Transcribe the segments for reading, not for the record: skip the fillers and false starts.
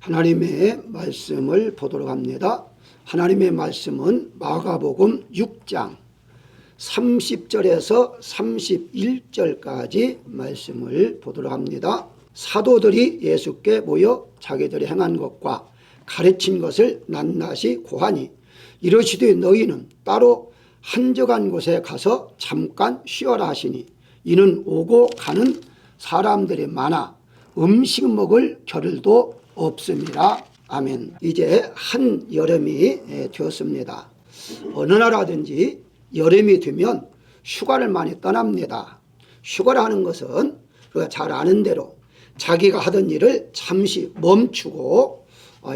하나님의 말씀을 보도록 합니다. 하나님의 말씀은 마가복음 6장 30절에서 31절까지 말씀을 보도록 합니다. 사도들이 예수께 모여 자기들이 행한 것과 가르친 것을 낱낱이 고하니 이르시되 너희는 따로 한적한 곳에 가서 잠깐 쉬어라 하시니 이는 오고 가는 사람들이 많아 음식 먹을 겨를도 없습니다. 아멘. 이제 한여름이 되었습니다. 어느 나라든지 여름이 되면 휴가를 많이 떠납니다. 휴가를 하는 것은 우리가 잘 아는 대로 자기가 하던 일을 잠시 멈추고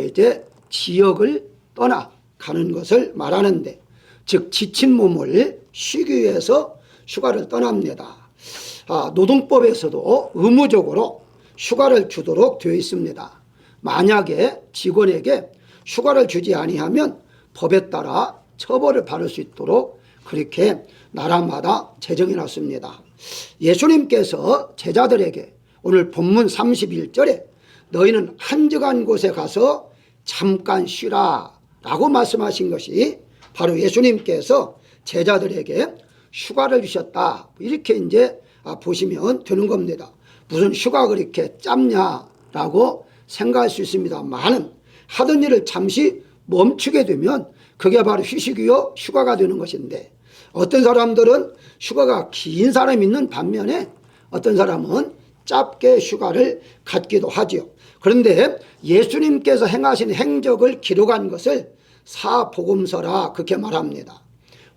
이제 지역을 떠나가는 것을 말하는데, 즉 지친 몸을 쉬기 위해서 휴가를 떠납니다. 노동법에서도 의무적으로 휴가를 주도록 되어 있습니다. 만약에 직원에게 휴가를 주지 아니하면 법에 따라 처벌을 받을 수 있도록 그렇게 나라마다 제정해 놨습니다. 예수님께서 제자들에게 오늘 본문 31절에 너희는 한적한 곳에 가서 잠깐 쉬라 라고 말씀하신 것이 바로 예수님께서 제자들에게 휴가를 주셨다, 이렇게 이제 보시면 되는 겁니다. 무슨 휴가가 그렇게 짧냐라고 생각할 수 있습니다만은 하던 일을 잠시 멈추게 되면 그게 바로 휴식이요 휴가가 되는 것인데, 어떤 사람들은 휴가가 긴 사람이 있는 반면에 어떤 사람은 짧게 휴가를 갖기도 하지요. 그런데 예수님께서 행하신 행적을 기록한 것을 사복음서라 그렇게 말합니다.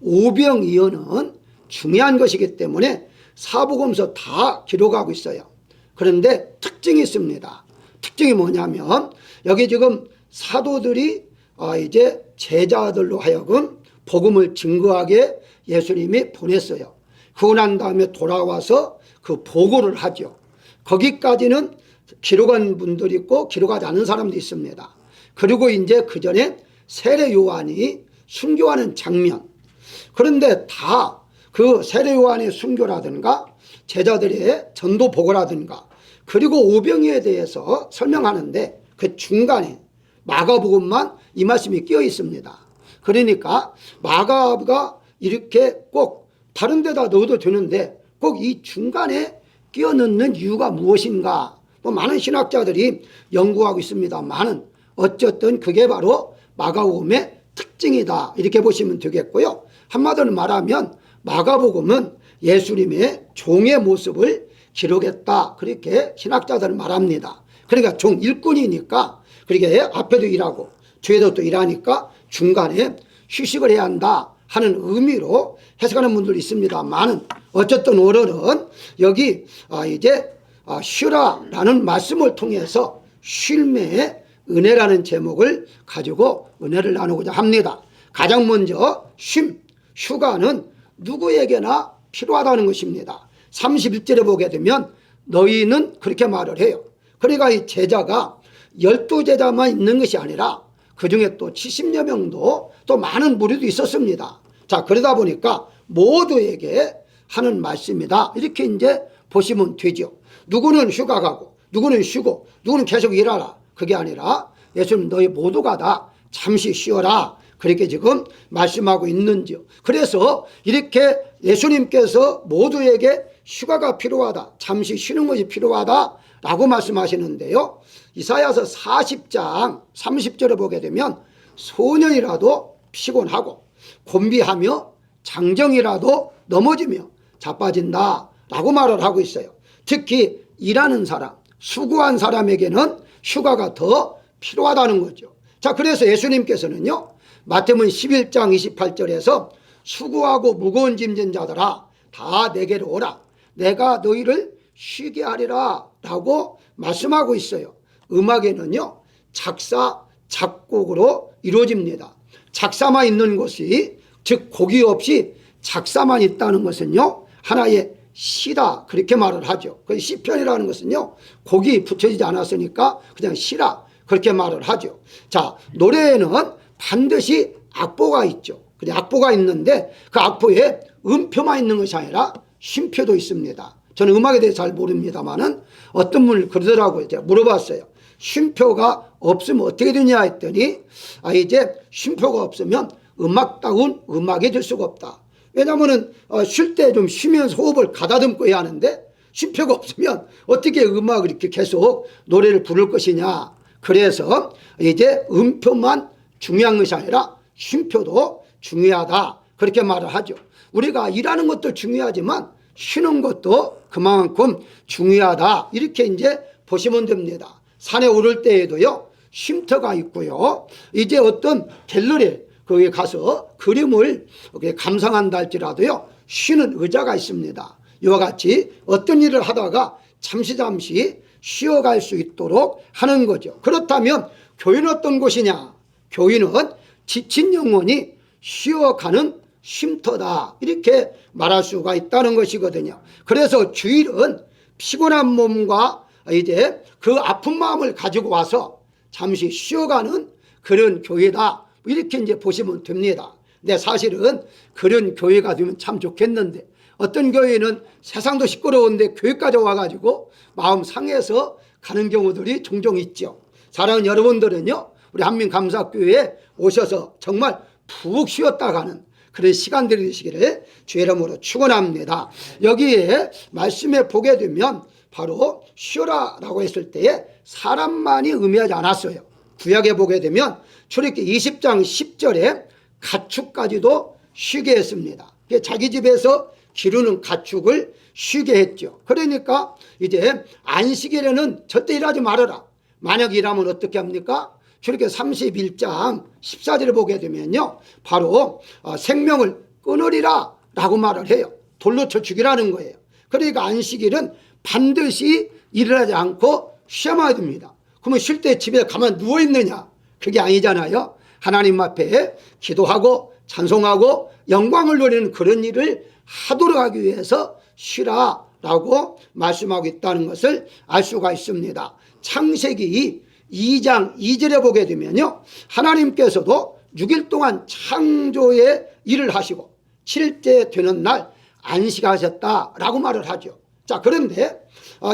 오병이어는 중요한 것이기 때문에 사복음서 다 기록하고 있어요. 그런데 특징이 있습니다. 특징이 뭐냐면 여기 지금 사도들이 이제 제자들로 하여금 복음을 증거하게 예수님이 보냈어요. 그러고 난 다음에 돌아와서 그 보고를 하죠. 거기까지는 기록한 분들이 있고 기록하지 않은 사람도 있습니다. 그리고 이제 그 전에 세례 요한이 순교하는 장면, 그런데 다 그 세례 요한의 순교라든가 제자들의 전도 보고라든가 그리고 오병이어에 대해서 설명하는데 그 중간에 마가복음만 이 말씀이 끼어 있습니다. 그러니까 마가가 이렇게 꼭 다른 데다 넣어도 되는데 꼭 이 중간에 끼어 넣는 이유가 무엇인가, 많은 신학자들이 연구하고 있습니다만은 어쨌든 그게 바로 마가복음의 특징이다, 이렇게 보시면 되겠고요. 한마디로 말하면 마가복음은 예수님의 종의 모습을 기록했다, 그렇게 신학자들은 말합니다. 그러니까 종 일꾼이니까 그렇게 앞에도 일하고 뒤에도 또 일하니까 중간에 휴식을 해야 한다 하는 의미로 해석하는 분들이 있습니다만은 어쨌든 오늘은 여기 이제 쉬라라는 말씀을 통해서 쉴매의 은혜라는 제목을 가지고 은혜를 나누고자 합니다. 가장 먼저 휴가는 누구에게나 필요하다는 것입니다. 31절에 보게 되면 너희는 그렇게 말을 해요. 그러니까 이 제자가 12제자만 있는 것이 아니라 그 중에 또 70여 명도 또 많은 무리도 있었습니다. 자, 그러다 보니까 모두에게 하는 말씀이다, 이렇게 이제 보시면 되죠. 누구는 휴가 가고 누구는 쉬고 누구는 계속 일하라, 그게 아니라 예수님 너희 모두가 다 잠시 쉬어라, 그렇게 지금 말씀하고 있는지요. 그래서 이렇게 예수님께서 모두에게 휴가가 필요하다, 잠시 쉬는 것이 필요하다 라고 말씀하시는데요. 이사야서 40장 30절에 보게 되면 소년이라도 피곤하고 곤비하며 장정이라도 넘어지며 자빠진다 라고 말을 하고 있어요. 특히 일하는 사람, 수고한 사람에게는 휴가가 더 필요하다는 거죠. 자, 그래서 예수님께서는요 마태복음 11장 28절에서 수고하고 무거운 짐진 자들아 다 내게로 오라, 내가 너희를 쉬게 하리라 라고 말씀하고 있어요. 음악에는요 작사 작곡으로 이루어집니다. 작사만 있는 것이, 즉 곡이 없이 작사만 있다는 것은요 하나의 시다, 그렇게 말을 하죠. 그 시편이라는 것은요 곡이 붙여지지 않았으니까 그냥 시라, 그렇게 말을 하죠. 자, 노래에는 반드시 악보가 있죠. 근데 악보가 있는데 그 악보에 음표만 있는 것이 아니라 쉼표도 있습니다. 저는 음악에 대해서 잘 모릅니다만은 어떤 분을 그러더라고요. 제가 물어봤어요. 쉼표가 없으면 어떻게 되냐 했더니 이제 쉼표가 없으면 음악다운 음악이 될 수가 없다. 왜냐하면 쉴 때 좀 쉬면서 호흡을 가다듬고 해야 하는데 쉼표가 없으면 어떻게 음악을 이렇게 계속 노래를 부를 것이냐. 그래서 이제 음표만 중요한 것이 아니라 쉼표도 중요하다. 그렇게 말을 하죠. 우리가 일하는 것도 중요하지만 쉬는 것도 그만큼 중요하다. 이렇게 이제 보시면 됩니다. 산에 오를 때에도요, 쉼터가 있고요. 이제 어떤 갤러리 거기에 가서 그림을 감상한다 할지라도요, 쉬는 의자가 있습니다. 이와 같이 어떤 일을 하다가 잠시 쉬어갈 수 있도록 하는 거죠. 그렇다면 교회는 어떤 곳이냐? 교회는 지친 영혼이 쉬어가는 쉼터다. 이렇게 말할 수가 있다는 것이거든요. 그래서 주일은 피곤한 몸과 이제 그 아픈 마음을 가지고 와서 잠시 쉬어가는 그런 교회다. 이렇게 이제 보시면 됩니다. 근데 사실은 그런 교회가 되면 참 좋겠는데 어떤 교회는 세상도 시끄러운데 교회까지 와가지고 마음 상해서 가는 경우들이 종종 있죠. 사랑하는 여러분들은요, 우리 한민감사교회에 오셔서 정말 푹 쉬었다 가는 그런 시간들이 되시기를 주의 이름으로 축원합니다. 여기에 말씀에 보게 되면 바로 쉬어라라고 했을 때에 사람만이 의미하지 않았어요. 구약에 보게 되면 출애굽기 20장 10절에 가축까지도 쉬게 했습니다. 자기 집에서 기르는 가축을 쉬게 했죠. 그러니까 이제 안식일에는 절대 일하지 말아라. 만약 일하면 어떻게 합니까? 출애굽기 31장 14절을 보게 되면요, 바로 생명을 끊으리라 라고 말을 해요. 돌로 쳐 죽이라는 거예요. 그러니까 안식일은 반드시 일을 하지 않고 쉬어야 됩니다. 그러면 쉴 때 집에 가만 누워 있느냐? 그게 아니잖아요. 하나님 앞에 기도하고 찬송하고 영광을 누리는 그런 일을 하도록 하기 위해서 쉬라라고 말씀하고 있다는 것을 알 수가 있습니다. 창세기 2장 2절에 보게 되면요, 하나님께서도 6일 동안 창조의 일을 하시고 7째 되는 날 안식하셨다라고 말을 하죠. 자, 그런데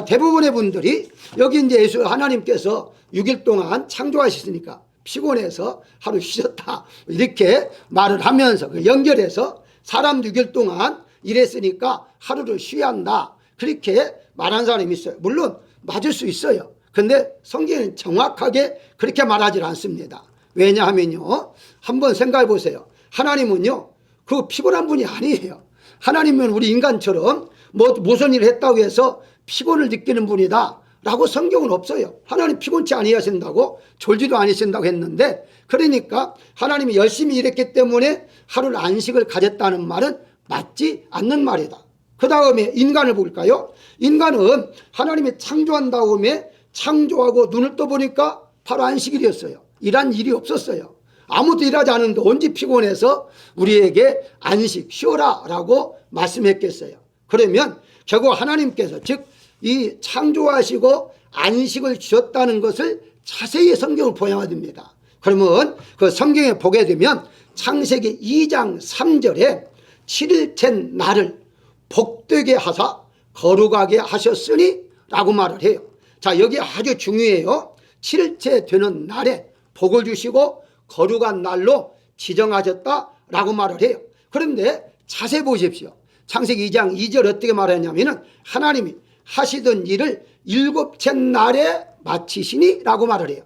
대부분의 분들이 여기 이제 예수 하나님께서 6일 동안 창조하셨으니까 피곤해서 하루 쉬셨다 이렇게 말을 하면서 연결해서 사람 6일 동안 일했으니까 하루를 쉬어야 한다 그렇게 말한 사람이 있어요. 물론 맞을 수 있어요. 근데 성경은 정확하게 그렇게 말하지 않습니다. 왜냐하면요, 한번 생각해 보세요. 하나님은요, 그 피곤한 분이 아니에요. 하나님은 우리 인간처럼 무슨 일을 했다고 해서 피곤을 느끼는 분이다 라고 성경은 없어요. 하나님 피곤치 아니하신다고, 졸지도 아니신다고 했는데, 그러니까 하나님이 열심히 일했기 때문에 하루를 안식을 가졌다는 말은 맞지 않는 말이다. 그 다음에 인간을 볼까요? 인간은 하나님이 창조한 다음에 창조하고 눈을 떠보니까 바로 안식일이었어요. 일한 일이 없었어요. 아무도 일하지 않는데 언제 피곤해서 우리에게 안식 쉬어라 라고 말씀했겠어요. 그러면 결국 하나님께서 즉 이 창조하시고 안식을 주셨다는 것을 자세히 성경을 보여야 됩니다. 그러면 그 성경에 보게 되면 창세기 2장 3절에 7일째 날을 복되게 하사 거룩하게 하셨으니 라고 말을 해요. 자, 여기 아주 중요해요. 7일째 되는 날에 복을 주시고 거룩한 날로 지정하셨다라고 말을 해요. 그런데 자세히 보십시오. 창세기 2장 2절 어떻게 말하냐면은 하나님이 하시던 일을 7째 날에 마치시니 라고 말을 해요.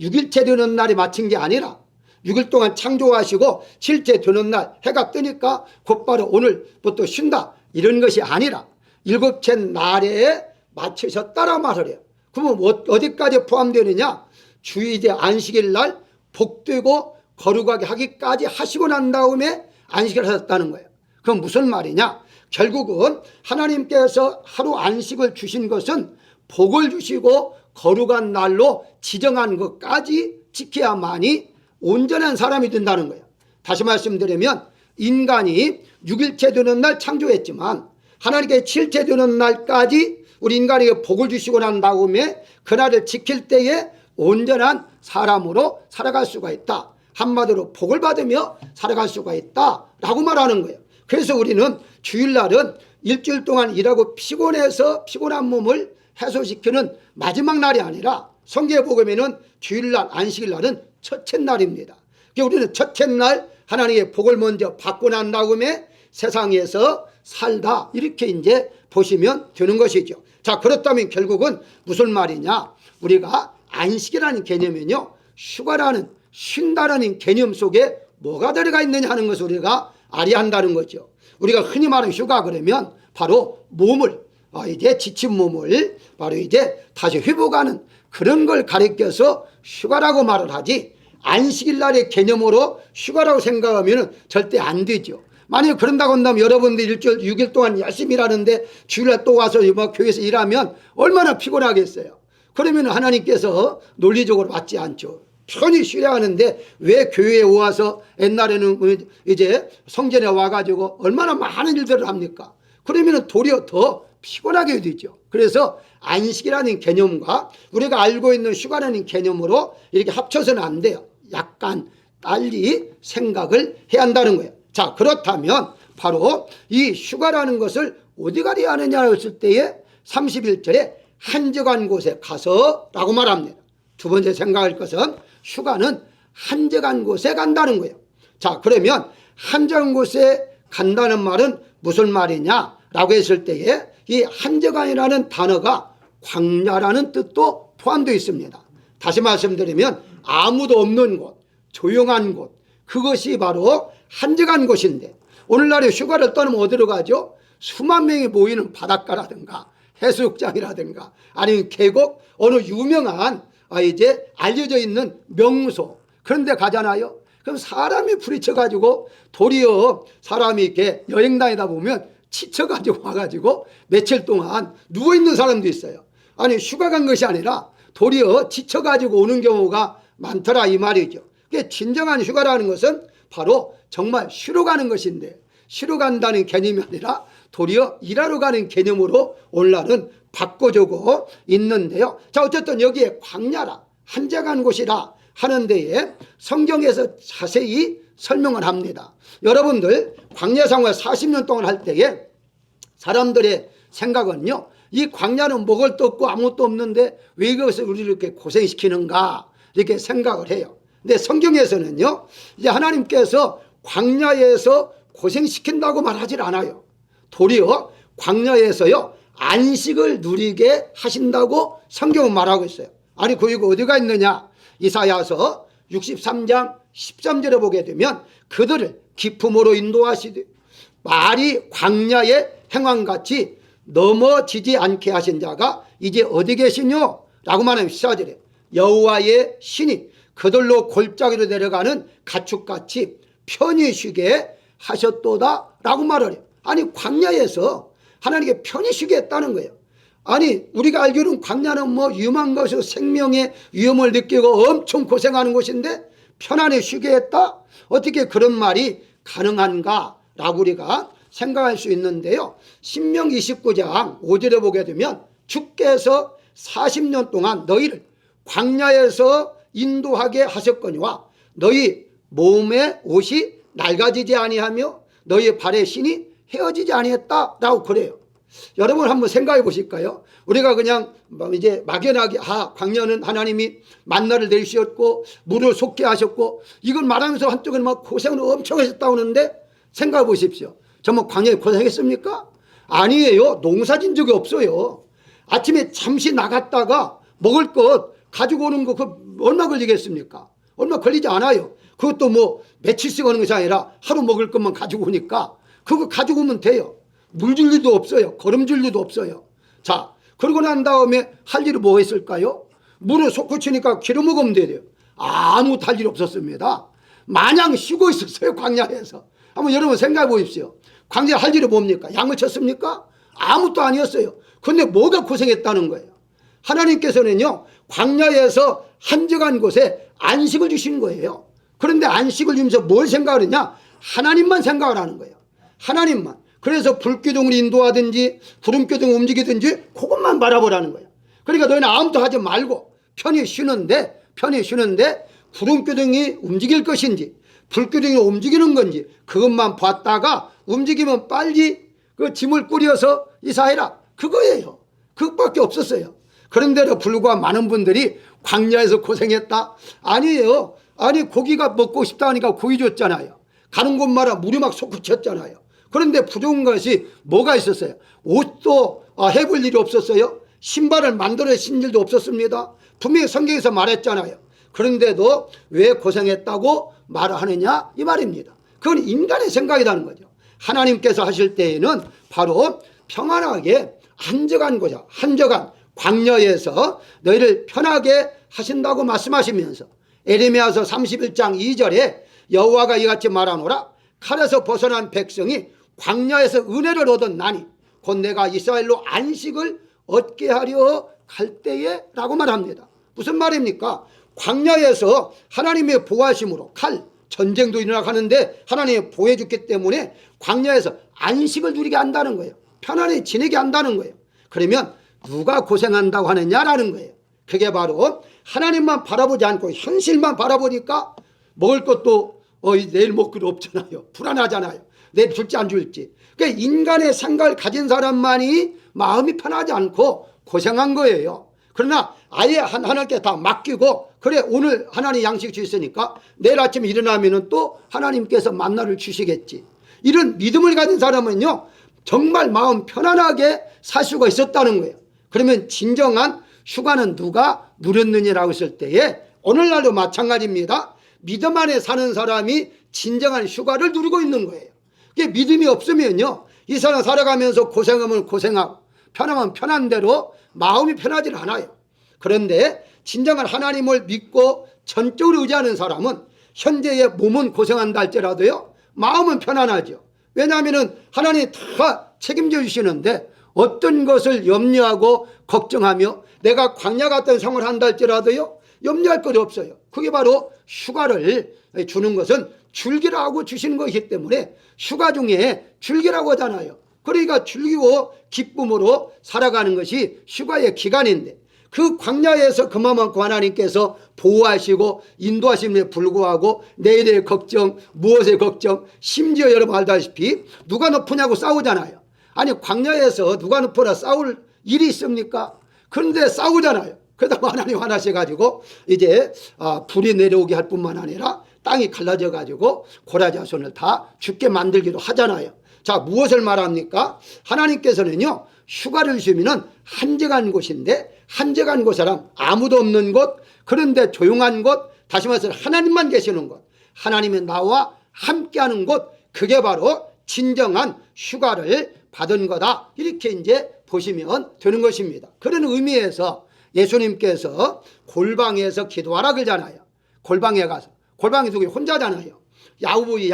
6일째 되는 날에 마친 게 아니라 6일 동안 창조하시고 7일째 되는 날 해가 뜨니까 곧바로 오늘부터 쉰다 이런 것이 아니라 7째 날에 마치셨다라고 말을 해요. 그러면 어디까지 포함되느냐? 주일제 안식일 날 복되고 거룩하게 하기까지 하시고 난 다음에 안식을 하셨다는 거예요. 그건 무슨 말이냐? 결국은 하나님께서 하루 안식을 주신 것은 복을 주시고 거룩한 날로 지정한 것까지 지켜야만이 온전한 사람이 된다는 거예요. 다시 말씀드리면 인간이 6일째 되는 날 창조했지만 하나님께 7일째 되는 날까지 우리 인간에게 복을 주시고 난 다음에 그날을 지킬 때에 온전한 사람으로 살아갈 수가 있다. 한마디로 복을 받으며 살아갈 수가 있다라고 말하는 거예요. 그래서 우리는 주일날은 일주일 동안 일하고 피곤해서 피곤한 몸을 해소시키는 마지막 날이 아니라 성경에 보면은 주일날 안식일날은 첫째 날입니다. 우리는 첫째 날 하나님의 복을 먼저 받고 난 다음에 세상에서 살다, 이렇게 이제 보시면 되는 것이죠. 자, 그렇다면 결국은 무슨 말이냐? 우리가 안식이라는 개념은요, 휴가라는, 쉰다라는 개념 속에 뭐가 들어가 있느냐 하는 것을 우리가 알아야 한다는 거죠. 우리가 흔히 말하는 휴가 그러면 바로 몸을, 이제 지친 몸을 바로 이제 다시 회복하는 그런 걸 가리켜서 휴가라고 말을 하지, 안식일 날의 개념으로 휴가라고 생각하면 절대 안 되죠. 만약 그런다고 한다면 여러분들 일주일 6일 동안 열심히 일하는데 주일날 또 와서 교회에서 일하면 얼마나 피곤하겠어요. 그러면 하나님께서 논리적으로 맞지 않죠. 편히 쉬려 하는데 왜 교회에 와서 옛날에는 이제 성전에 와가지고 얼마나 많은 일들을 합니까? 그러면 도리어 더 피곤하게 되죠. 그래서 안식이라는 개념과 우리가 알고 있는 휴가라는 개념으로 이렇게 합쳐서는 안 돼요. 약간 달리 생각을 해야 한다는 거예요. 자, 그렇다면 바로 이 휴가라는 것을 어디 가려 하느냐 했을 때에 31절에 한적한 곳에 가서 라고 말합니다. 두 번째 생각할 것은 휴가는 한적한 곳에 간다는 거예요. 자, 그러면 한적한 곳에 간다는 말은 무슨 말이냐 라고 했을 때에 이 한적한이라는 단어가 광야라는 뜻도 포함되어 있습니다. 다시 말씀드리면 아무도 없는 곳, 조용한 곳, 그것이 바로 한적한 곳인데, 오늘날에 휴가를 떠나면 어디로 가죠? 수만 명이 모이는 바닷가라든가 해수욕장이라든가 아니면 계곡, 어느 유명한 이제 알려져 있는 명소, 그런 데 가잖아요. 그럼 사람이 부딪혀가지고 도리어 사람이 이렇게 여행 다니다 보면 지쳐가지고 와가지고 며칠 동안 누워있는 사람도 있어요. 아니, 휴가 간 것이 아니라 도리어 지쳐가지고 오는 경우가 많더라, 이 말이죠. 진정한 휴가라는 것은 바로 정말 쉬러 가는 것인데, 쉬러 간다는 개념이 아니라 도리어 일하러 가는 개념으로 오늘날은 바꿔주고 있는데요. 자, 어쨌든 여기에 광야라, 한적한 곳이라 하는 데에 성경에서 자세히 설명을 합니다. 여러분들 광야 생활 40년 동안 할 때에 사람들의 생각은요, 이 광야는 먹을 것도 없고 아무것도 없는데 왜 이것을 우리를 이렇게 고생시키는가 이렇게 생각을 해요. 근데 성경에서는요, 이제 하나님께서 광야에서 고생시킨다고 말하질 않아요. 도리어 광야에서요, 안식을 누리게 하신다고 성경은 말하고 있어요. 아니, 그리고 어디가 있느냐? 이사야서 63장 13절에 보게 되면 그들을 기품으로 인도하시되 말이 광야에 행왕같이 넘어지지 않게 하신 자가 이제 어디 계시뇨? 라고 말하면 14절에 여호와의 신이 그들로 골짜기로 내려가는 가축같이 편히 쉬게 하셨도다 라고 말을 해요. 아니, 광야에서 하나님께 편히 쉬게 했다는 거예요. 아니, 우리가 알기로는 광야는 뭐 위험한 것이고 생명의 위험을 느끼고 엄청 고생하는 곳인데 편안히 쉬게 했다? 어떻게 그런 말이 가능한가 라고 우리가 생각할 수 있는데요. 신명기 29장 5절에 보게 되면 주께서 40년 동안 너희를 광야에서 인도하게 하셨거니와 너희 몸의 옷이 낡아지지 아니하며 너희 발의 신이 헤어지지 아니했다라고 그래요. 여러분 한번 생각해 보실까요? 우리가 그냥 이제 막연하게 광야는 하나님이 만나를 내리셨고 물을 솟게 하셨고 이걸 말하면서 한쪽은 막 고생을 엄청 하셨다고 하는데 생각해 보십시오. 정말 광야에 고생했습니까? 아니에요. 농사진 적이 없어요. 아침에 잠시 나갔다가 먹을 것 가지고 오는 거 얼마 걸리겠습니까? 얼마 걸리지 않아요. 그것도 뭐 며칠씩 오는 것이 아니라 하루 먹을 것만 가지고 오니까 그거 가지고 오면 돼요. 물 줄 일도 없어요. 걸음 줄 일도 없어요. 자, 그러고 난 다음에 할 일이 뭐 있을까요? 물을 솟구치니까 기름 먹으면 돼요. 아무것도 할 일이 없었습니다. 마냥 쉬고 있었어요. 광야에서. 한번 여러분 생각해 보십시오. 광야 할 일이 뭡니까? 양을 쳤습니까? 아무것도 아니었어요. 근데 뭐가 고생했다는 거예요? 하나님께서는요, 광야에서 한적한 곳에 안식을 주신 거예요. 그런데 안식을 주면서 뭘 생각을 했냐? 하나님만 생각을 하는 거예요. 하나님만. 그래서 불기둥을 인도하든지 구름기둥을 움직이든지 그것만 바라보라는 거예요. 그러니까 너희는 아무것도 하지 말고 편히 쉬는데 구름기둥이 움직일 것인지 불기둥이 움직이는 건지 그것만 봤다가 움직이면 빨리 그 짐을 꾸려서 이사해라. 그거예요. 그것밖에 없었어요. 그런데도 불구하고 많은 분들이 광야에서 고생했다? 아니에요. 아니 고기가 먹고 싶다 하니까 고기 줬잖아요. 가는 곳마다 물이 막 솟구쳤잖아요. 그런데 부족한 것이 뭐가 있었어요? 옷도 해볼 일이 없었어요. 신발을 만들어 신 일도 없었습니다. 분명히 성경에서 말했잖아요. 그런데도 왜 고생했다고 말하느냐 이 말입니다. 그건 인간의 생각이라는 거죠. 하나님께서 하실 때에는 바로 평안하게 한적한 곳이야. 한적한 광야에서 너희를 편하게 하신다고 말씀하시면서 에레미야서 31장 2절에 여호와가 이같이 말하노라. 칼에서 벗어난 백성이 광야에서 은혜를 얻었나니 곧 내가 이스라엘로 안식을 얻게 하려 갈 때에 라고 말합니다. 무슨 말입니까? 광야에서 하나님의 보호하심으로 칼 전쟁도 일어나 가는데 하나님이 보호해 줬기 때문에 광야에서 안식을 누리게 한다는 거예요. 편안히 지내게 한다는 거예요. 그러면 누가 고생한다고 하느냐라는 거예요. 그게 바로 하나님만 바라보지 않고 현실만 바라보니까 먹을 것도 내일 먹을 거 없잖아요. 불안하잖아요. 내일 줄지 안 줄지. 그러니까 인간의 생각을 가진 사람만이 마음이 편하지 않고 고생한 거예요. 그러나 아예 하나님께 다 맡기고 그래 오늘 하나님 양식 주셨으니까 내일 아침에 일어나면 또 하나님께서 만나를 주시겠지. 이런 믿음을 가진 사람은요 정말 마음 편안하게 살 수가 있었다는 거예요. 그러면 진정한 휴가는 누가 누렸느냐라고 했을 때에 오늘날도 마찬가지입니다. 믿음 안에 사는 사람이 진정한 휴가를 누리고 있는 거예요. 이게 믿음이 없으면요 이 사람 살아가면서 고생하면 고생하고 편하면 편한 대로 마음이 편하지 않아요. 그런데 진정한 하나님을 믿고 전적으로 의지하는 사람은 현재의 몸은 고생한다 할지라도요 마음은 편안하죠. 왜냐하면 하나님이 다 책임져 주시는데 어떤 것을 염려하고 걱정하며 내가 광야 같은 생활을 한다 할지라도요 염려할 것이 없어요. 그게 바로 휴가를 주는 것은 줄기라고 주시는 것이기 때문에 휴가 중에 줄기라고 하잖아요. 그러니까 즐기고 기쁨으로 살아가는 것이 휴가의 기간인데 그 광야에서 그만큼 하나님께서 보호하시고 인도하심에 불구하고 내일의 걱정 무엇의 걱정 심지어 여러분 알다시피 누가 높으냐고 싸우잖아요. 아니 광야에서 누가 높으라 싸울 일이 있습니까? 그런데 싸우잖아요. 그러다 하나님 화나셔가지고 이제 불이 내려오게 할 뿐만 아니라 땅이 갈라져 가지고 고라자손을 다 죽게 만들기도 하잖아요. 자 무엇을 말합니까? 하나님께서는요 휴가를 주시면 한적한 곳인데 한적한 곳이란 아무도 없는 곳 그런데 조용한 곳 다시 말해서 하나님만 계시는 곳 하나님의 나와 함께하는 곳 그게 바로 진정한 휴가를 받은 거다 이렇게 이제 보시면 되는 것입니다. 그런 의미에서 예수님께서 골방에서 기도하라 그러잖아요. 골방에 가서 골방에 누구 혼자잖아요. 야곱이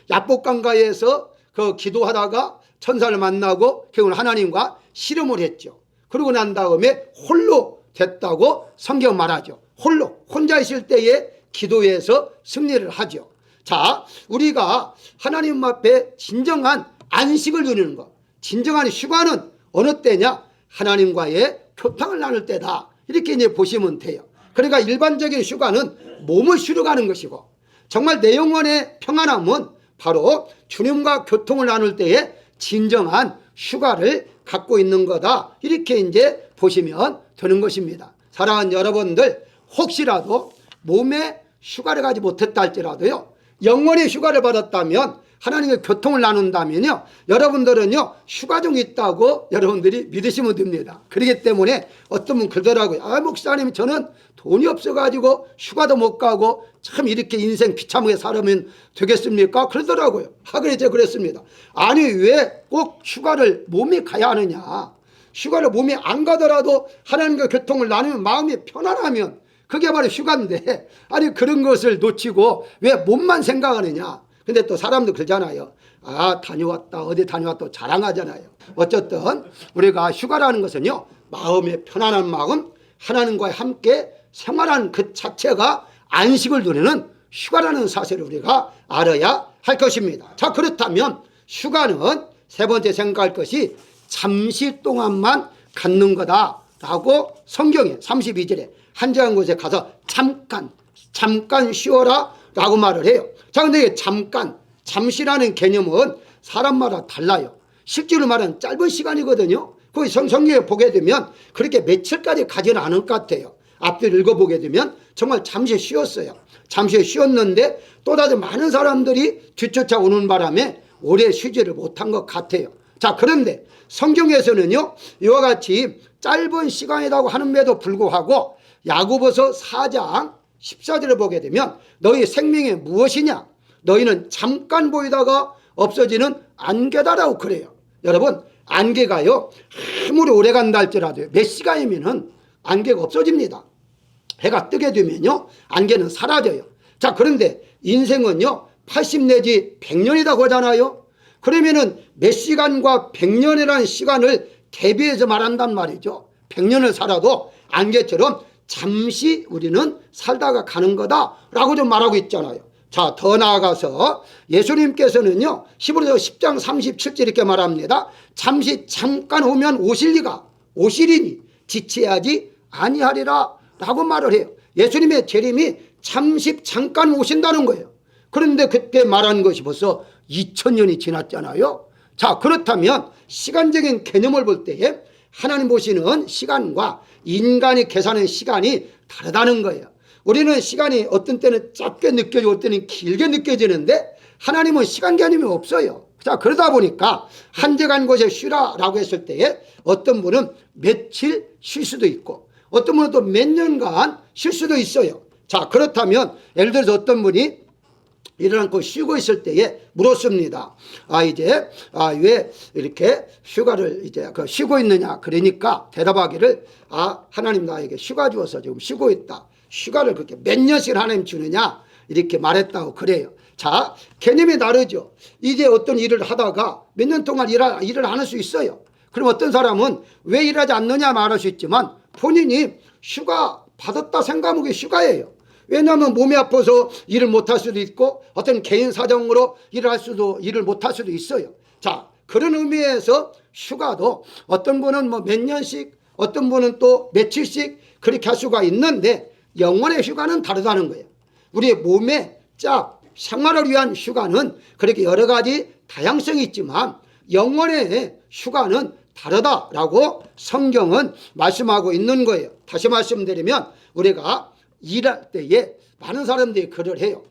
야복강가에서 그 기도하다가 천사를 만나고 결국 하나님과 씨름을 했죠. 그러고 난 다음에 홀로 됐다고 성경 말하죠. 홀로 혼자 있을 때에 기도해서 승리를 하죠. 자 우리가 하나님 앞에 진정한 안식을 누리는 것 진정한 휴가는 어느 때냐 하나님과의 교통을 나눌 때다 이렇게 이제 보시면 돼요. 그러니까 일반적인 휴가는 몸을 쉬러 가는 것이고 정말 내 영혼의 평안함은 바로 주님과 교통을 나눌 때에 진정한 휴가를 갖고 있는 거다 이렇게 이제 보시면 되는 것입니다. 사랑하는 여러분들 혹시라도 몸에 휴가를 가지 못했다 할지라도요 영원의 휴가를 받았다면 하나님의 교통을 나눈다면요 여러분들은요 휴가 중에 있다고 여러분들이 믿으시면 됩니다. 그렇기 때문에 어떤 분 그러더라고요. 목사님 저는 돈이 없어가지고 휴가도 못 가고 참 이렇게 인생 비참하게 살면 되겠습니까? 그러더라고요. 그래서 그랬습니다. 아니 왜 꼭 휴가를 몸이 가야 하느냐. 휴가를 몸이 안 가더라도 하나님과 교통을 나누면 마음이 편안하면 그게 바로 휴가인데 아니 그런 것을 놓치고 왜 몸만 생각하느냐. 근데 또 사람도 그러잖아요. 다녀왔다 어디 다녀왔다 자랑하잖아요. 어쨌든 우리가 휴가라는 것은요 마음의 편안한 마음 하나님과 함께 생활하는 그 자체가 안식을 누리는 휴가라는 사실을 우리가 알아야 할 것입니다. 자 그렇다면 휴가는 세 번째 생각할 것이 잠시 동안만 갖는 거다라고 성경에 32절에 한적한 곳에 가서 잠깐 쉬어라 라고 말을 해요. 자 근데 잠시라는 개념은 사람마다 달라요. 실제로 말하는 짧은 시간이거든요. 그 성경에 보게 되면 그렇게 며칠까지 가지는 않을 것 같아요. 앞뒤를 읽어보게 되면 정말 잠시 쉬었어요. 잠시 쉬었는데 또다시 많은 사람들이 뒤쫓아 오는 바람에 오래 쉬지를 못한 것 같아요. 자, 그런데 성경에서는요, 이와 같이 짧은 시간이라고 하는데도 불구하고 야고보서 4장 14절을 보게 되면 너희 생명이 무엇이냐? 너희는 잠깐 보이다가 없어지는 안개다라고 그래요. 여러분, 안개가요, 아무리 오래 간다 할지라도 몇 시간이면은 안개가 없어집니다. 해가 뜨게 되면요, 안개는 사라져요. 자, 그런데 인생은요, 80 내지 100년이라고 하잖아요. 그러면은 몇 시간과 100년이라는 시간을 대비해서 말한단 말이죠. 100년을 살아도 안개처럼 잠시 우리는 살다가 가는 거다라고 좀 말하고 있잖아요. 자, 더 나아가서 예수님께서는요, 히브리서 10장 37절 이렇게 말합니다. 잠깐 오면 오시리니 지체하지 아니하리라 라고 말을 해요. 예수님의 재림이 잠깐 오신다는 거예요. 그런데 그때 말한 것이 벌써 2000년이 지났잖아요. 자, 그렇다면 시간적인 개념을 볼 때에 하나님 보시는 시간과 인간이 계산하는 시간이 다르다는 거예요. 우리는 시간이 어떤 때는 짧게 느껴지고 어떤 때는 길게 느껴지는데 하나님은 시간 개념이 없어요. 자, 그러다 보니까 한적한 곳에 쉬라라고 했을 때에 어떤 분은 며칠 쉴 수도 있고 어떤 분은 또 몇 년간 쉴 수도 있어요. 자, 그렇다면 예를 들어서 어떤 분이 일을 않고 쉬고 있을 때에 물었습니다. 왜 이렇게 휴가를 쉬고 있느냐? 그러니까 대답하기를 하나님 나에게 휴가 주어서 지금 쉬고 있다. 휴가를 그렇게 몇 년씩 하나님 주느냐? 이렇게 말했다고 그래요. 자, 개념이 다르죠. 이제 어떤 일을 하다가 몇 년 동안 일을 안 할 수 있어요. 그럼 어떤 사람은 왜 일하지 않느냐 말할 수 있지만 본인이 휴가 받았다 생각하면 그게 휴가예요. 왜냐하면 몸이 아파서 일을 못할 수도 있고 어떤 개인 사정으로 일을 못할 수도 있어요. 자, 그런 의미에서 휴가도 어떤 분은 뭐 몇 년씩 어떤 분은 또 며칠씩 그렇게 할 수가 있는데 영원의 휴가는 다르다는 거예요. 우리 몸의 생활을 위한 휴가는 그렇게 여러 가지 다양성이 있지만 영원의 휴가는 다르다라고 성경은 말씀하고 있는 거예요. 다시 말씀드리면 우리가 일할 때에 많은 사람들이 그를 해요.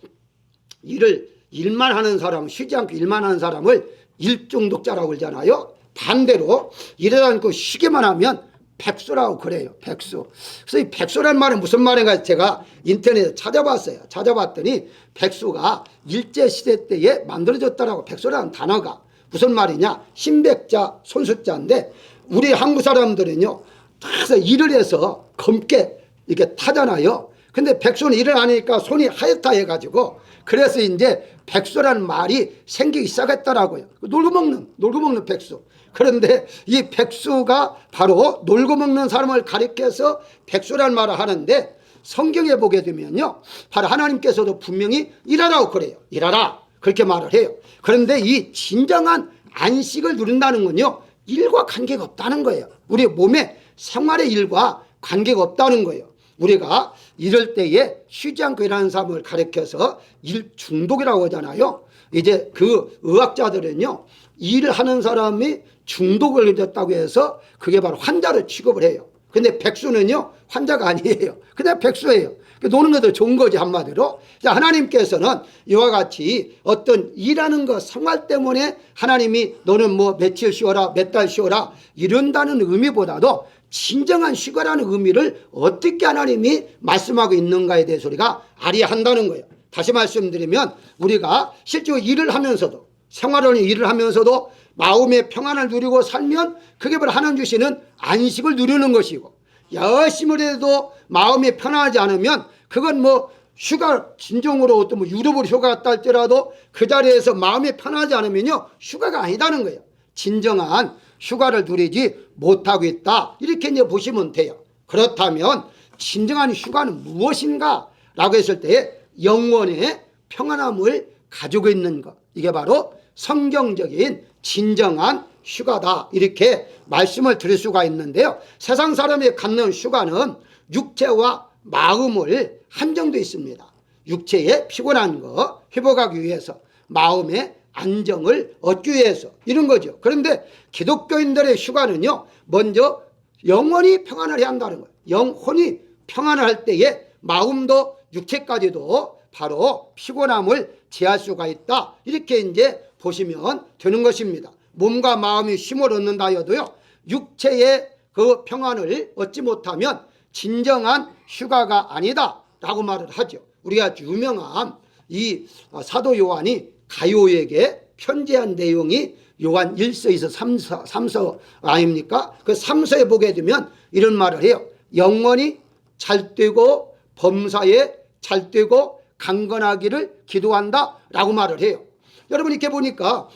일만 하는 사람, 쉬지 않고 일만 하는 사람을 일중독자라고 그러잖아요. 반대로 일을 않고 쉬기만 하면 백수라고 그래요. 백수. 그래서 이 백수란 말은 무슨 말인가 제가 인터넷에 찾아봤어요. 찾아봤더니 백수가 일제시대 때에 만들어졌다라고. 백수라는 단어가 무슨 말이냐? 신백자, 손수자인데 우리 한국 사람들은요, 다 일을 해서 검게 이렇게 타잖아요. 근데 백수는 일을 안 하니까 손이 하얗다 해가지고 그래서 이제 백수라는 말이 생기기 시작했더라고요. 놀고 먹는 백수. 그런데 이 백수가 바로 놀고 먹는 사람을 가리켜서 백수라는 말을 하는데 성경에 보게 되면요, 바로 하나님께서도 분명히 일하라고 그래요. 일하라 그렇게 말을 해요. 그런데 이 진정한 안식을 누린다는 건요, 일과 관계가 없다는 거예요. 우리 몸의 생활의 일과 관계가 없다는 거예요. 우리가 이럴 때에 쉬지 않고 일하는 사람을 가리켜서 일 중독이라고 하잖아요. 이제 그 의학자들은요, 일을 하는 사람이 중독을 걸렸다고 해서 그게 바로 환자를 취급을 해요. 근데 백수는요, 환자가 아니에요. 그냥 백수예요. 노는 것도 좋은 거지, 한마디로. 자, 하나님께서는 이와 같이 어떤 일하는 것, 생활 때문에 하나님이 너는 뭐 며칠 쉬어라, 몇 달 쉬어라 이런다는 의미보다도 진정한 휴가라는 의미를 어떻게 하나님이 말씀하고 있는가에 대해서 우리가 알아야 한다는 거예요. 다시 말씀드리면 우리가 실제로 일을 하면서도, 생활하는 일을 하면서도 마음의 평안을 누리고 살면 그게 바로 하나님 주시는 안식을 누리는 것이고, 열심히 해도 마음이 편하지 않으면 그건 뭐 휴가, 진정으로 어떤 뭐 유럽으로 휴가 갔다 할지라도 그 자리에서 마음이 편하지 않으면요, 휴가가 아니다는 거예요. 진정한 휴가를 누리지 못하고 있다, 이렇게 이제 보시면 돼요. 그렇다면 진정한 휴가는 무엇인가 라고 했을 때 영원의 평안함을 가지고 있는 것, 이게 바로 성경적인 진정한 휴가다, 이렇게 말씀을 드릴 수가 있는데요. 세상 사람이 갖는 휴가는 육체와 마음을 한정되어 있습니다. 육체의 피곤한 거 회복하기 위해서, 마음의 안정을 얻기 위해서 이런 거죠. 그런데 기독교인들의 휴가는요, 먼저 영원히 평안을 해야 한다는 거예요. 영혼이 평안을 할 때에 마음도 육체까지도 바로 피곤함을 제할 수가 있다. 이렇게 이제 보시면 되는 것입니다. 몸과 마음이 쉼을 얻는다 해도요, 육체의 그 평안을 얻지 못하면 진정한 휴가가 아니다 라고 말을 하죠. 우리가 유명한 이 사도 요한이 가요에게 편지한 내용이 요한 1서에서 3서 아닙니까? 그 3서에 보게 되면 이런 말을 해요. 영원히 잘되고 범사에 잘되고 강건하기를 기도한다 라고 말을 해요. 여러분 이렇게 보니까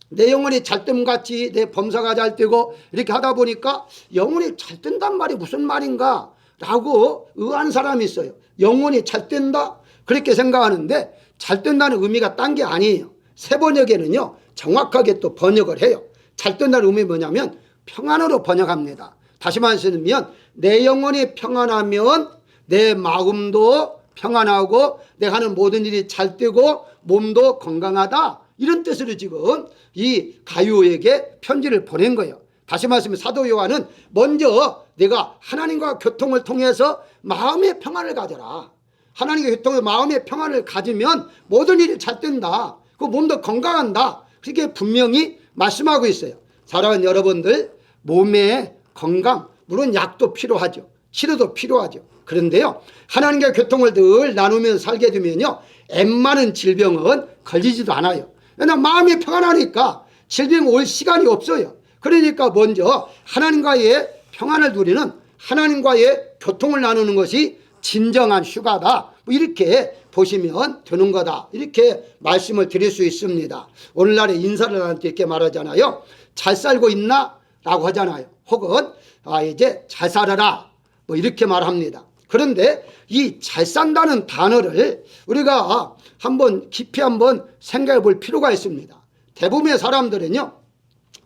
내 영혼이 잘됨 같이 내 범사가 잘되고 이렇게 하다 보니까 영혼이 잘된단 말이 무슨 말인가 라고 의아한 사람이 있어요. 영혼이 잘된다 그렇게 생각하는데 잘된다는 의미가 딴 게 아니에요. 세번역에는요 정확하게 또 번역을 해요. 잘된다는 의미 뭐냐면 평안으로 번역합니다. 다시 말씀드리면 내 영혼이 평안하면 내 마음도 평안하고 내가 하는 모든 일이 잘되고 몸도 건강하다, 이런 뜻으로 지금 이 가요에게 편지를 보낸 거예요. 다시 말씀드리면 사도 요한은 먼저 내가 하나님과 교통을 통해서 마음의 평안을 가져라. 하나님과 교통을 마음의 평안을 가지면 모든 일이 잘 된다. 그 몸도 건강한다. 그렇게 분명히 말씀하고 있어요. 사랑하는 여러분들, 몸의 건강, 물론 약도 필요하죠. 치료도 필요하죠. 그런데요, 하나님과 교통을 늘 나누면서 살게 되면요, 웬만한 질병은 걸리지도 않아요. 왜냐하면 마음이 평안하니까 질병 올 시간이 없어요. 그러니까 먼저 하나님과의 평안을 누리는, 하나님과의 교통을 나누는 것이 진정한 휴가다, 뭐 이렇게 보시면 되는 거다, 이렇게 말씀을 드릴 수 있습니다. 오늘날에 인사를 할 때 이렇게 말하잖아요. 잘 살고 있나? 라고 하잖아요. 혹은 이제 잘 살아라, 뭐 이렇게 말합니다. 그런데 이 잘 산다는 단어를 우리가 한번 깊이 한번 생각해 볼 필요가 있습니다. 대부분의 사람들은요,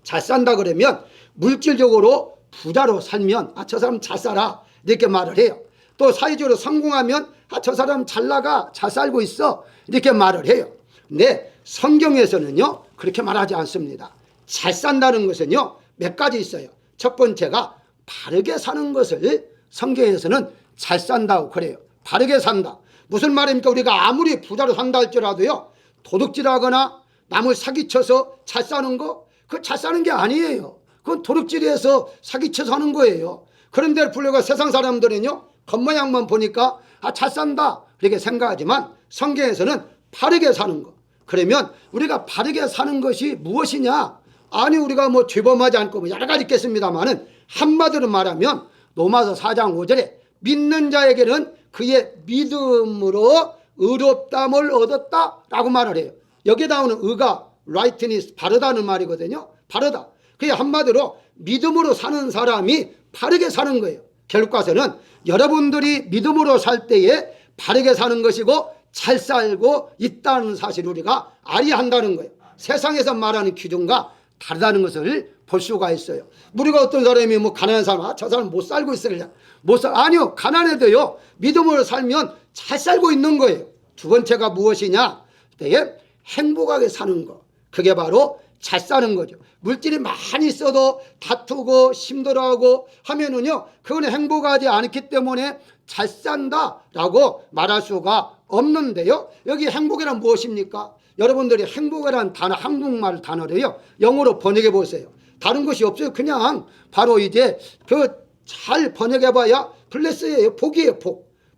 잘 산다 그러면 물질적으로 부자로 살면 저 사람 잘 살아 이렇게 말을 해요. 또 사회적으로 성공하면 저 사람 잘 나가, 잘 살고 있어 이렇게 말을 해요. 근데 성경에서는요 그렇게 말하지 않습니다. 잘 산다는 것은요 몇 가지 있어요. 첫 번째가 바르게 사는 것을 성경에서는 잘 산다고 그래요. 바르게 산다. 무슨 말입니까? 우리가 아무리 부자로 산다 할지라도요, 도둑질하거나 남을 사기쳐서 잘 사는 거, 그거 잘 사는 게 아니에요. 그건 도둑질해서 사기쳐서 하는 거예요. 그런데 불구하고 세상 사람들은요, 겉모양만 보니까 잘 산다 이렇게 생각하지만 성경에서는 바르게 사는 거. 그러면 우리가 바르게 사는 것이 무엇이냐? 아니, 우리가 뭐 죄범하지 않고 뭐 여러 가지 있겠습니다만은 한마디로 말하면 로마서 4장 5절에 믿는 자에게는 그의 믿음으로 의롭다함을 얻었다라고 말을 해요. 여기에 나오는 의가 rightness, 바르다는 말이거든요. 바르다. 그게 한마디로 믿음으로 사는 사람이 바르게 사는 거예요. 결과서는 여러분들이 믿음으로 살 때에 바르게 사는 것이고 잘 살고 있다는 사실을 우리가 알아야 한다는 거예요. 세상에서 말하는 기준과 다르다는 것을 볼 수가 있어요. 우리가 어떤 사람이 뭐 가난한 사람, 저 사람 못 살고 있으려, 아니요, 가난해도요 믿음으로 살면 잘 살고 있는 거예요. 두 번째가 무엇이냐? 그때 행복하게 사는 거, 그게 바로 잘 사는 거죠. 물질이 많이 있어도 다투고 힘들어하고 하면은요, 그거는 행복하지 않기 때문에 잘 산다라고 말할 수가 없는데요. 여기 행복이란 무엇입니까? 여러분들이 행복이라는 단어, 한국말 단어를요 영어로 번역해 보세요. 다른 것이 없어요. 그냥 바로 이제 그 잘 번역해 봐야 블레스예요. 복이에요.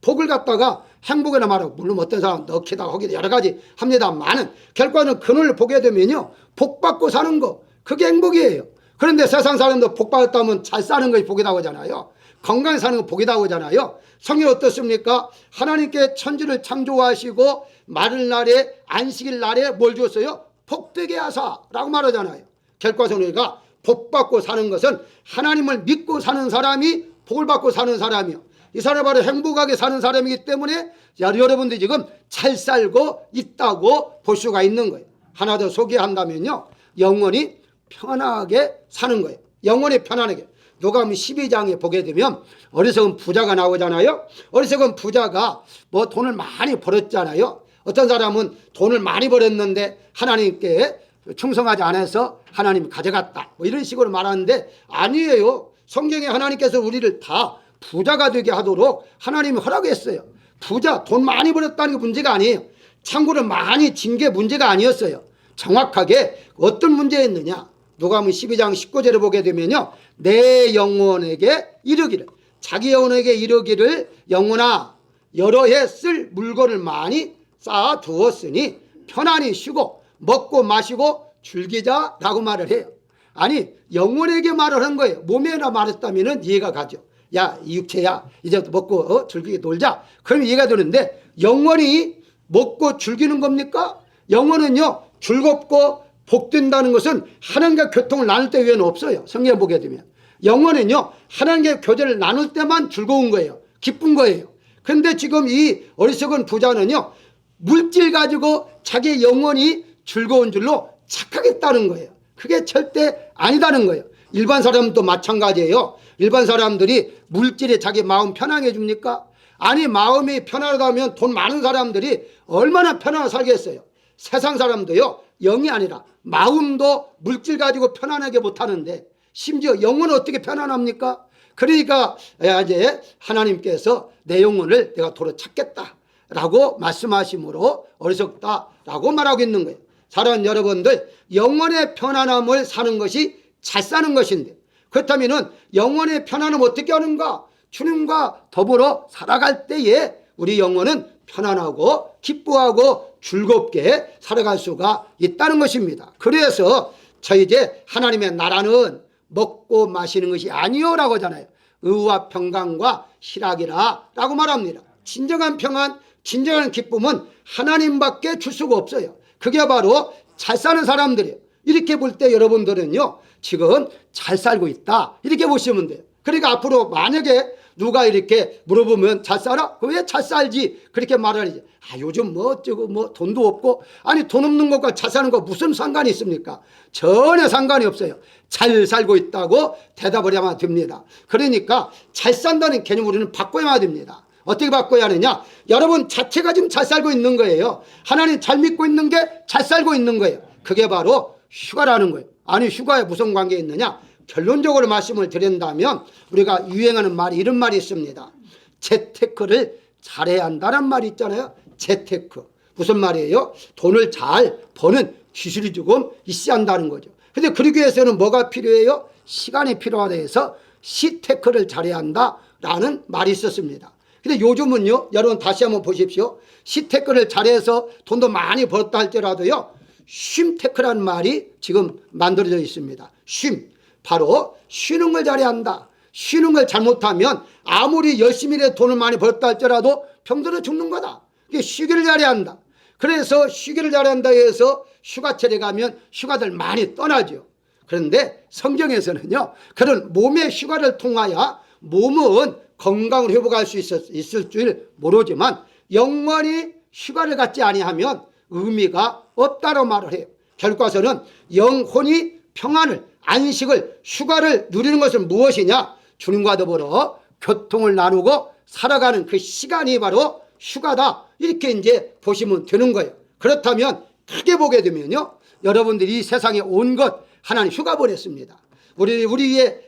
복을 갖다가 행복이라 말하고, 물론 어떤 사람은 넣기다 하기도 여러 가지 합니다만은 결과는 그걸 보게 되면요, 복 받고 사는 거, 그게 행복이에요. 그런데 세상 사람도 복 받았다면 잘 사는 것이 복이라고 하잖아요. 건강히 사는 건 복이라고 하잖아요. 성경 어떻습니까? 하나님께 천지를 창조하시고 마른 날에 안식일 날에 뭘 줬어요? 복되게 하사라고 말하잖아요. 결과적으로 우리가 복 받고 사는 것은 하나님을 믿고 사는 사람이 복을 받고 사는 사람이요, 이 사람이 바로 행복하게 사는 사람이기 때문에 여러분들이 지금 잘 살고 있다고 볼 수가 있는 거예요. 하나 더 소개한다면요, 영원히 편하게 사는 거예요. 영원히 편안하게. 누가복음 12장에 보게 되면 어리석은 부자가 나오잖아요. 어리석은 부자가 뭐 돈을 많이 벌었잖아요. 어떤 사람은 돈을 많이 벌었는데 하나님께 충성하지 않아서 하나님이 가져갔다, 뭐 이런 식으로 말하는데 아니에요. 성경에 하나님께서 우리를 다 부자가 되게 하도록 하나님이 허락했어요. 부자, 돈 많이 벌었다는 게 문제가 아니에요. 창고를 많이 진 게 문제가 아니었어요. 정확하게 어떤 문제였느냐, 누가복음 12장 19절을 보게 되면요, 내 영혼에게 이르기를, 자기 영혼에게 이르기를, 영혼아 여러 해 쓸 물건을 많이 쌓아 두었으니 편안히 쉬고 먹고 마시고 즐기자라고 말을 해요. 아니, 영혼에게 말을 한 거예요. 몸에나 말했다면 이해가 가죠. 야, 이 육체야, 이제부터 먹고 즐기게 놀자, 그럼 이해가 되는데, 영혼이 먹고 즐기는 겁니까? 영혼은요, 즐겁고 복된다는 것은 하나님과 교통을 나눌 때 외에는 없어요. 성경에 보게 되면 영혼은요, 하나님과 교제를 나눌 때만 즐거운 거예요. 기쁜 거예요. 그런데 지금 이 어리석은 부자는요, 물질 가지고 자기 영혼이 즐거운 줄로 착각했다는 거예요. 그게 절대 아니다는 거예요. 일반 사람도 마찬가지예요. 일반 사람들이 물질에 자기 마음 편하게 해줍니까? 아니, 마음이 편하다면 돈 많은 사람들이 얼마나 편하게 살겠어요. 세상 사람도요, 영이 아니라 마음도 물질 가지고 편안하게 못하는데 심지어 영혼은 어떻게 편안합니까? 그러니까 이제 하나님께서 내 영혼을 내가 도로 찾겠다라고 말씀하심으로 어리석다라고 말하고 있는 거예요. 사랑하는 여러분들, 영혼의 편안함을 사는 것이 잘 사는 것인데, 그렇다면 영혼의 편안함을 어떻게 하는가? 주님과 더불어 살아갈 때에 우리 영혼은 편안하고 기뻐하고 즐겁게 살아갈 수가 있다는 것입니다. 그래서 저희 이제 하나님의 나라는 먹고 마시는 것이 아니요라고 하잖아요. 의와 평강과 희락이라 라고 말합니다. 진정한 평안, 진정한 기쁨은 하나님밖에 줄 수가 없어요. 그게 바로 잘 사는 사람들이에요. 이렇게 볼 때 여러분들은요, 지금 잘 살고 있다, 이렇게 보시면 돼요. 그러니까 앞으로 만약에 누가 이렇게 물어보면 잘 살아? 왜 잘 살지? 그렇게 말하지. 요즘 뭐 어쩌고 뭐 돈도 없고. 아니, 돈 없는 것과 잘 사는 거 무슨 상관이 있습니까? 전혀 상관이 없어요. 잘 살고 있다고 대답을 해야만 됩니다. 그러니까 잘 산다는 개념 우리는 바꿔야만 됩니다. 어떻게 바꿔야 하느냐? 여러분 자체가 지금 잘 살고 있는 거예요. 하나님 잘 믿고 있는 게 잘 살고 있는 거예요. 그게 바로 휴가라는 거예요. 아니, 휴가에 무슨 관계 있느냐? 결론적으로 말씀을 드린다면 우리가 유행하는 말이 이런 말이 있습니다. 재테크를 잘해야 한다는 말이 있잖아요. 재테크. 무슨 말이에요? 돈을 잘 버는 기술이 조금 있어야 한다는 거죠. 근데 그러기 위해서는 뭐가 필요해요? 시간이 필요하다 해서 시테크를 잘해야 한다라는 말이 있었습니다. 근데 요즘은요, 여러분 다시 한번 보십시오. 시테크를 잘해서 돈도 많이 벌었다 할지라도요, 쉼테크라는 말이 지금 만들어져 있습니다. 쉼. 바로 쉬는 걸 잘해야 한다. 쉬는 걸 잘못하면 아무리 열심히 해 돈을 많이 벌었다 할지라도 병들어 죽는 거다. 쉬기를 잘해야 한다. 그래서 쉬기를 잘해야 한다 해서 휴가철에 가면 휴가들 많이 떠나죠. 그런데 성경에서는요, 그런 몸의 휴가를 통하여 몸은 건강을 회복할 수 있을 줄 모르지만 영원히 휴가를 갖지 아니하면 의미가 없다고 말을 해요. 결과서는 영혼이 평안을, 안식을, 휴가를 누리는 것은 무엇이냐? 주님과 더불어 교통을 나누고 살아가는 그 시간이 바로 휴가다, 이렇게 이제 보시면 되는 거예요. 그렇다면 크게 보게 되면요, 여러분들이 이 세상에 온 것 하나님 휴가 보냈습니다. 우리의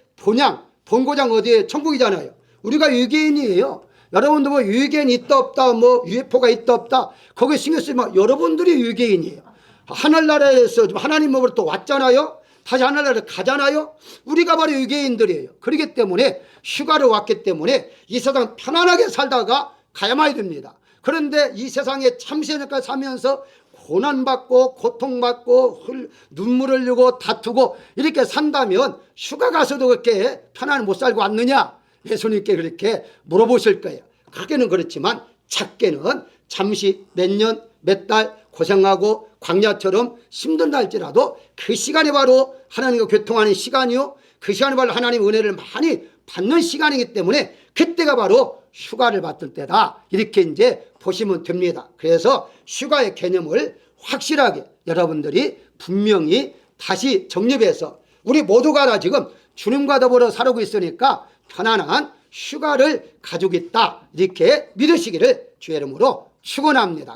본고장 어디에? 천국이잖아요. 우리가 유괴인이에요. 여러분들 뭐 유괴인이 있다 없다, 뭐 UFO가 있다 없다, 거기에 신경 쓰면 여러분들이 유괴인이에요. 하늘나라에서 하나님으로 또 왔잖아요. 다시 하늘나라로 가잖아요. 우리가 바로 유괴인들이에요. 그렇기 때문에 휴가를 왔기 때문에 이 세상 편안하게 살다가 가야만 됩니다. 그런데 이 세상에 참신하게 살면서 고난받고 고통받고 눈물 흘리고 다투고 이렇게 산다면 휴가 가서도 그렇게 편안히 못 살고 왔느냐? 예수님께 그렇게 물어보실 거예요. 크게는 그렇지만 작게는 잠시 몇 년, 몇 달 고생하고 광야처럼 힘든다 할지라도 그 시간이 바로 하나님과 교통하는 시간이요, 그 시간이 바로 하나님의 은혜를 많이 받는 시간이기 때문에 그때가 바로 휴가를 받을 때다, 이렇게 이제 보시면 됩니다. 그래서 휴가의 개념을 확실하게 여러분들이 분명히 다시 정립해서 우리 모두가 다 지금 주님과 더불어 살고 있으니까 편안한 휴가를 가지고 있다, 이렇게 믿으시기를 주의 이름으로 축원합니다.